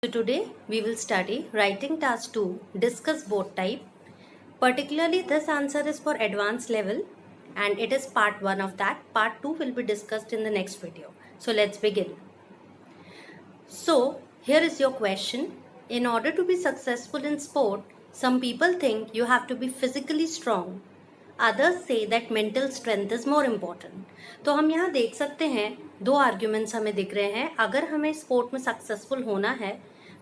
So today we will study writing task 2, discuss board type. Particularly this answer is for advanced level and it is part 1 of that. Part 2 will be discussed in the next video. So let's begin. So here is your question. In order to be successful in sport, some people think you have to be physically strong. Others say that mental strength is more important. तो हम यहाँ देख सकते हैं दो arguments हमें दिख रहे हैं. अगर हमें स्पोर्ट में सक्सेसफुल होना है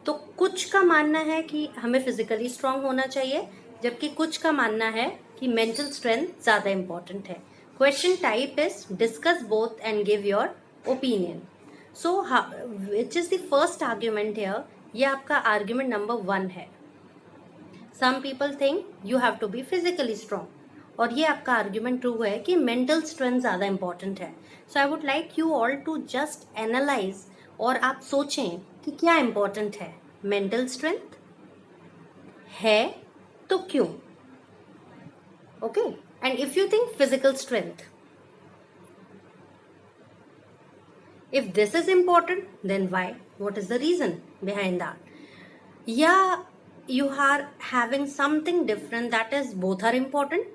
तो कुछ का मानना है कि हमें फिजिकली स्ट्रांग होना चाहिए, जबकि कुछ का मानना है कि मेंटल स्ट्रेंथ ज़्यादा इम्पॉर्टेंट है. Question type is discuss both and give your opinion. So which is the first argument here. ये आपका आर्ग्यूमेंट नंबर 1 है. Some people think you have to be physically strong, और ये आपका आर्ग्यूमेंट ट्रू है कि मेंटल स्ट्रेंथ ज़्यादा important है. So I would like you all to just analyse और आप सोचें कि क्या इंपॉर्टेंट है. मेंटल स्ट्रेंथ है तो क्यों? Okay. And if you think physical strength, if this is important, then why? What is the reason behind that? Yeah, you are having something different, that is both are important,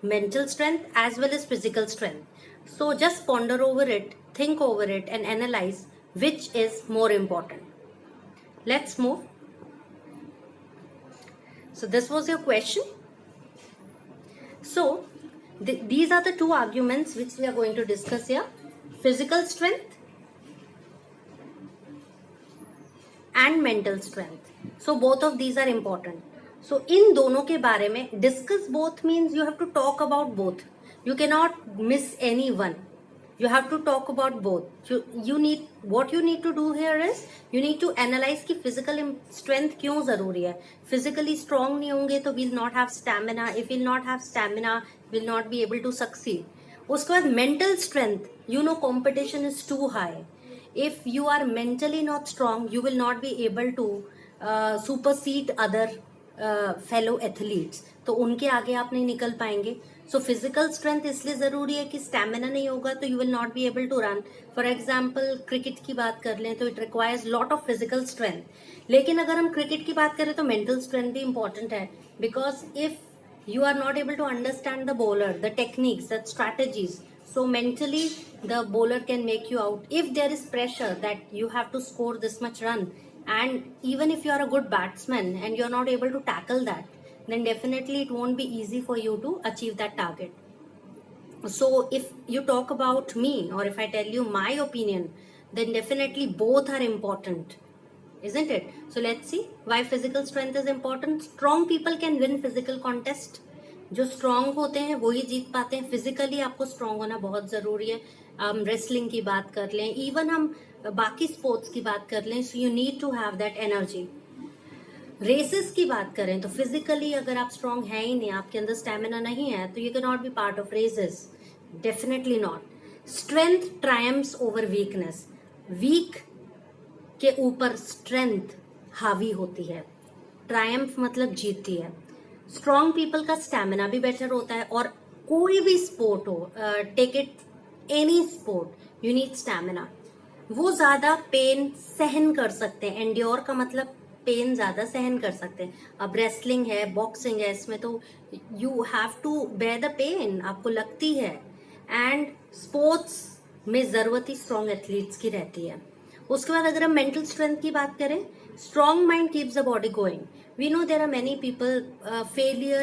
mental strength as well as physical strength. So just ponder over it, think over it and analyze which is more important. Let's move. So this was your question. So these are the two arguments which we are going to discuss here. Physical strength and mental strength. So both of these are important. So इन दोनों के बारे में discuss both means you have to talk about both. You cannot miss any one. You have to talk about both. What you need to do here is you need to analyze कि physical strength क्यों जरूरी है. Physically strong नहीं होंगे तो we'll not have stamina. If we'll not have stamina, we'll not be able to succeed. उसके बाद mental strength. You know competition is too high. If you are mentally not strong, you will not be able to supersede other fellow athletes. तो उनके आगे आप नहीं निकल पाएंगे. So physical strength इसलिए ज़रूरी है कि स्टैमिना नहीं होगा तो you will not be able to run. For example cricket की बात कर लें तो it requires lot of physical strength. लेकिन अगर हम क्रिकेट की बात करें तो मेंटल स्ट्रेंथ भी इंपॉर्टेंट है. Because if you are not able to understand the bowler, the techniques, the strategies, so mentally the bowler can make you out. If there is pressure that you have to score this much run, and even if you are a good batsman and you are not able to tackle that, then definitely it won't be easy for you to achieve that target. So if you talk about me, or if I tell you my opinion, then definitely both are important, isn't it? So let's see why physical strength is important. Strong people can win physical contest. जो strong होते हैं वो ही जीत पाते हैं. Physically आपको strong होना बहुत ज़रूरी है. हम रेसलिंग की बात कर लें, इवन हम बाकी स्पोर्ट्स की बात कर लें, so you need to have that energy. Races की बात करें तो फिजिकली अगर आप स्ट्रांग हैं ही नहीं, आपके अंदर स्टेमिना नहीं है, तो you can not be part of races. Definitely not. Strength triumphs over weakness. Weak के ऊपर स्ट्रेंथ हावी होती है. ट्रायम्फ मतलब जीतती है. स्ट्रॉन्ग पीपल का स्टैमिना भी बेटर होता है. और कोई भी स्पोर्ट हो, take it any sport, you need stamina. वो ज़्यादा पेन सहन कर सकते हैं. एंड्योर का मतलब पेन ज़्यादा सहन कर सकते हैं. अब रेसलिंग है, बॉक्सिंग है, इसमें तो you have to bear the pain, आपको लगती है. एंड स्पोर्ट्स में ज़रूरत ही स्ट्रॉन्ग एथलीट्स की रहती है. उसके बाद अगर हम मेंटल स्ट्रेंथ की बात करें, strong mind keeps the body going. We know there are many people failure,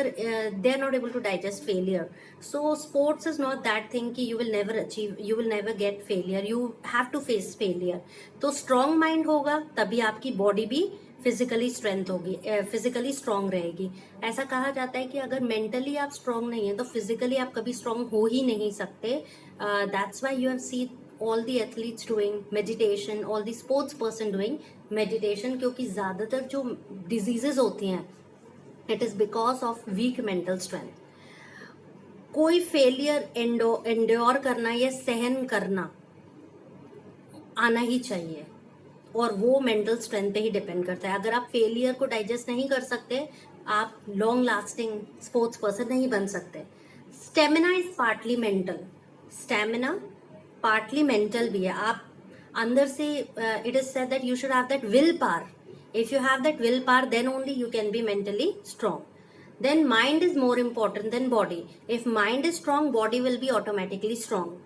they are not able to digest failure. So sports is not that thing कि you will never achieve, you will never get failure, you have to face failure. तो strong mind होगा तभी आपकी body भी physically strength होगी, physically strong रहेगी. ऐसा कहा जाता है कि अगर मेंटली आप स्ट्रांग नहीं है तो फिजिकली आप कभी स्ट्रांग हो ही नहीं सकते. That's why you have seen all the athletes doing meditation, all the sports person doing meditation, क्योंकि ज़्यादातर जो diseases होती हैं it is because of weak mental strength. कोई फेलियर endure करना या सहन करना आना ही चाहिए, और वो मेंटल स्ट्रेंथ पे ही डिपेंड करता है. अगर आप फेलियर को डाइजेस्ट नहीं कर सकते, आप लॉन्ग लास्टिंग स्पोर्ट्स पर्सन नहीं बन सकते. Stamina is partly mental. Stamina partly mental भी है. आप अंदर से it is said that you should have that will power If you have that willpower, then only you can be mentally strong. Then mind is more important than body. If mind is strong, body will be automatically strong.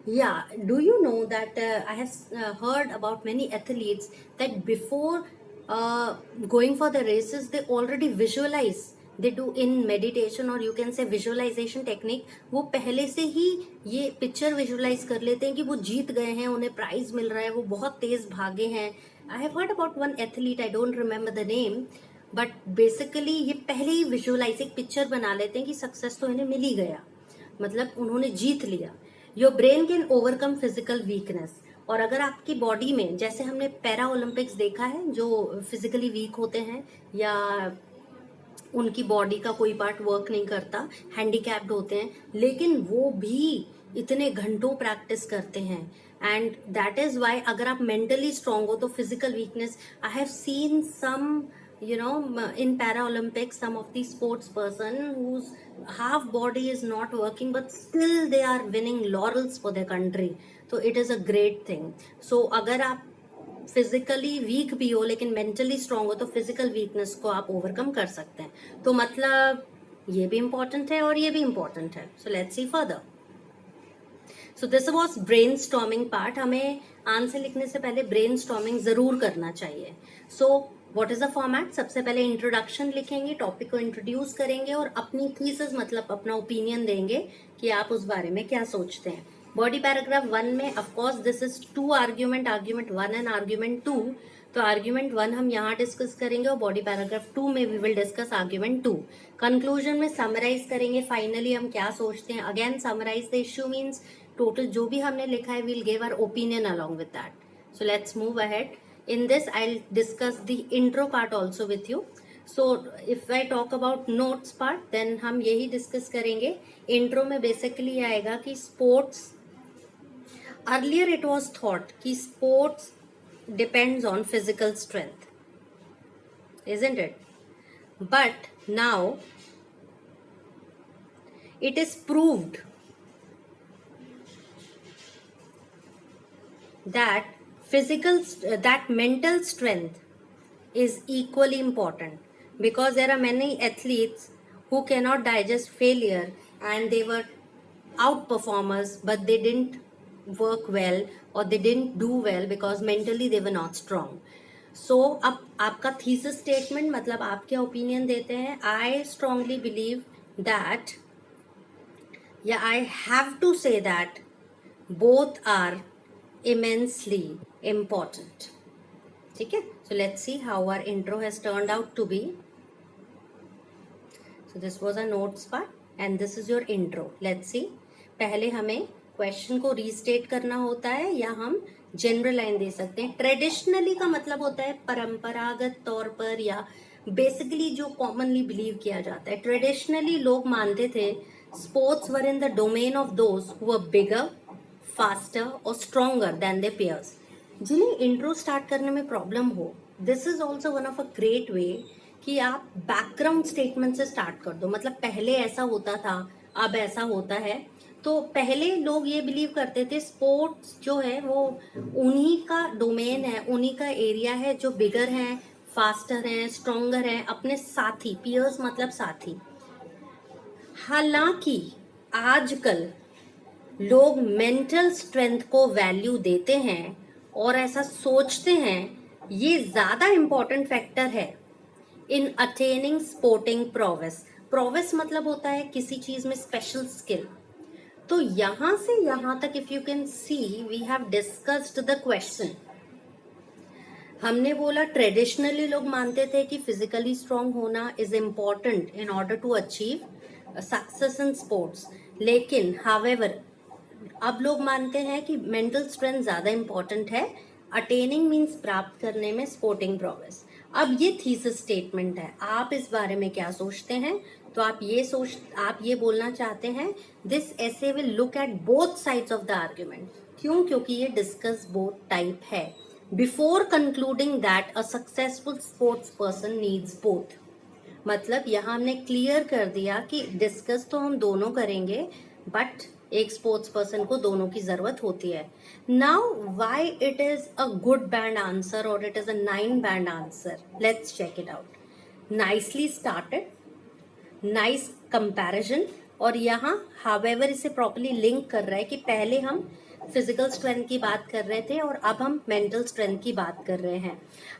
Yeah, do you know that I have heard about many athletes that before going for the races, they already visualize. They do in meditation or you can say visualization technique. वो पहले से ही ये picture visualise कर लेते हैं कि वो जीत गए हैं, उन्हें प्राइज मिल रहा है, वो बहुत तेज भागे हैं. I have heard about one athlete, I don't remember the name, but basically ये पहले ही विजुअलाइज एक पिक्चर बना लेते हैं कि सक्सेस तो इन्हें मिल ही गया, मतलब उन्होंने जीत लिया. Your brain can overcome physical weakness. और अगर आपकी बॉडी में, जैसे हमने पैरा ओलंपिक्स देखा है, जो फिजिकली वीक होते हैं या उनकी बॉडी का कोई पार्ट वर्क नहीं करता, हैंडीकैप्ड होते हैं, लेकिन वो भी इतने घंटों प्रैक्टिस करते हैं. एंड दैट इज वाई अगर आप मेंटली स्ट्रांग हो तो physical weakness, I have seen some in para Olympics, some of the sports person whose half body is not working but still they are winning laurels for their country. So it is a great thing. So अगर आप physically weak भी हो लेकिन mentally strong हो तो physical weakness को आप overcome कर सकते हैं. तो मतलब ये भी इंपॉर्टेंट है और ये भी इंपॉर्टेंट है. So let's see further. So this was brainstorming part. हमें आंसर लिखने से पहले ब्रेनस्टॉर्मिंग जरूर करना चाहिए. So what is the format? सबसे पहले इंट्रोडक्शन लिखेंगे, टॉपिक को इंट्रोड्यूस करेंगे और अपनी थीसिस मतलब अपना ओपिनियन देंगे कि आप उस बारे में क्या सोचते हैं. बॉडी पैराग्राफ 1 में of course this is 2 argument 1 and argument 2. तो आर्ग्यूमेंट 1 हम यहाँ डिस्कस करेंगे और बॉडी पैराग्राफ 2 में we will discuss argument 2. Conclusion में समराइज करेंगे फाइनली हम क्या सोचते हैं. Again summarise the issue means total जो भी हमने लिखा है we'll give our opinion along with that. So let's move ahead. In this, I'll discuss the intro part also with you. So, if I talk about notes part, then हम यही discuss करेंगे. Intro में basically आएगा कि sports, earlier it was thought कि sports depends on physical strength, isn't it? But now it is proved that that mental strength is equally important, because there are many athletes who cannot digest failure and they were outperformers but they didn't work well or they didn't do well because mentally they were not strong. So अब आपका thesis statement मतलब आप क्या opinion देते हैं. I strongly believe that, yeah, I have to say that both are immensely important. ठीक है. So let's see how our intro has turned out to be. So this was a notes part and this is your intro. Let's see. पहले हमें question को restate करना होता है या हम जनरल लाइन दे सकते हैं. ट्रेडिशनली का मतलब होता है परंपरागत तौर पर या बेसिकली जो कॉमनली बिलीव किया जाता है. ट्रेडिशनली लोग मानते थे sports were in the domain of those who were bigger, faster और स्ट्रॉन्गर देन देयर पेयर्स. जिन्हें इंट्रो स्टार्ट करने में प्रॉब्लम हो, this is also one of a great way कि आप बैकग्राउंड स्टेटमेंट से स्टार्ट कर दो. मतलब पहले ऐसा होता था, अब ऐसा होता है. तो पहले लोग ये बिलीव करते थे स्पोर्ट्स जो है वो उन्हीं का डोमेन है, उन्हीं का एरिया है जो बिगर हैं, फास्टर हैं, स्ट्रॉन्गर हैं, अपने साथी, पियर्स मतलब साथी. हालांकि आजकल लोग मेंटल स्ट्रेंथ को वैल्यू देते हैं और ऐसा सोचते हैं ये ज्यादा इंपॉर्टेंट फैक्टर है इन अटेनिंग स्पोर्टिंग प्रोवेस. प्रोवेस मतलब होता है किसी चीज में स्पेशल स्किल. तो यहां से यहां तक if you can see we have discussed the question. हमने बोला ट्रेडिशनली लोग मानते थे कि फिजिकली स्ट्रांग होना is important in order to achieve success in sports. लेकिन हावेवर अब लोग मानते हैं कि मेंटल स्ट्रेंथ ज्यादा इंपॉर्टेंट है अटेनिंग मीन्स प्राप्त करने में स्पोर्टिंग प्रोग्रेस. अब ये थीसिस स्टेटमेंट है. आप इस बारे में क्या सोचते हैं? तो आप ये बोलना चाहते हैं this essay will look at both sides of the argument. क्यों? क्योंकि ये डिस्कस बोथ टाइप है. Before concluding that a successful sports person needs both. मतलब यहाँ हमने क्लियर कर दिया कि डिस्कस तो हम दोनों करेंगे बट एक स्पोर्ट्स पर्सन को दोनों की जरूरत होती है. Now why it is a good band answer और it is a 9 band answer, let's check it out. Nicely started, nice comparison, और यहाँ हावेवर इसे प्रॉपर्ली लिंक कर रहा है कि पहले हम फिजिकल स्ट्रेंथ की बात कर रहे थे और अब हम मेंटल स्ट्रेंथ की बात कर रहे हैं.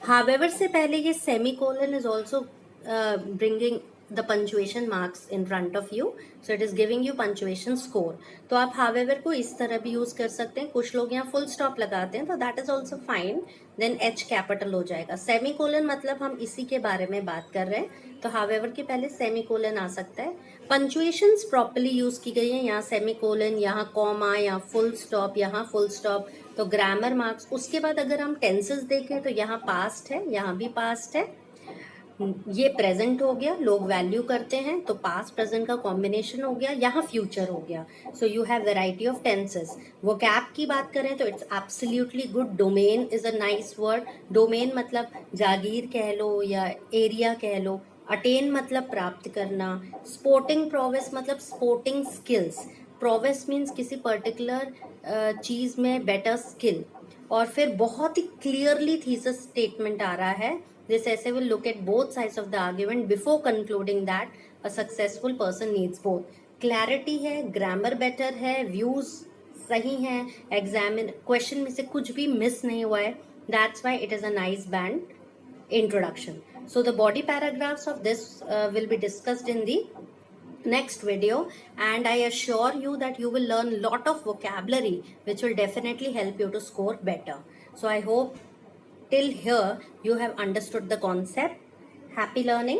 हावेवर से पहले ये semicolon is also bringing the punctuation marks in front of you, so it is giving you punctuation score. तो आप however को इस तरह भी यूज कर सकते हैं. कुछ लोग यहाँ full stop लगाते हैं तो that is also fine, then H capital हो जाएगा. सेमीकोलन मतलब हम इसी के बारे में बात कर रहे हैं, तो however के पहले सेमीकोलन आ सकता है. पंचुएशंस प्रॉपर्ली यूज की गई है, यहाँ सेमीकोलन, यहाँ कॉमा, यहाँ फुल स्टॉप, यहाँ फुल स्टॉप, तो ग्रामर मार्क्स. उसके बाद अगर हम टेंसेस देखें तो यहाँ पास्ट है, यहाँ भी पास्ट है, ये प्रेजेंट हो गया, लोग वैल्यू करते हैं तो पास्ट प्रेजेंट का कॉम्बिनेशन हो गया, यहाँ फ्यूचर हो गया. So you have variety of tenses. वो कैप की बात करें तो it's absolutely good. Domain is a nice word. Domain मतलब जागीर कह लो या एरिया कह लो. अटेन मतलब प्राप्त करना. स्पोर्टिंग प्रोवेस मतलब स्पोर्टिंग स्किल्स. प्रोवेस मीन्स किसी पर्टिकुलर चीज में बेटर स्किल. और फिर बहुत ही क्लियरली थीसिस स्टेटमेंट आ रहा है. This essay will look at both sides of the argument before concluding that a successful person needs both. Clarity है, grammar better है, views सही हैं, examine question में से कुछ भी miss नहीं हुआ है. That's why it is a nice band introduction. So the body paragraphs of this will be discussed in the next video, and I assure you that you will learn lot of vocabulary which will definitely help you to score better. So I hope till here you have understood the concept. Happy learning.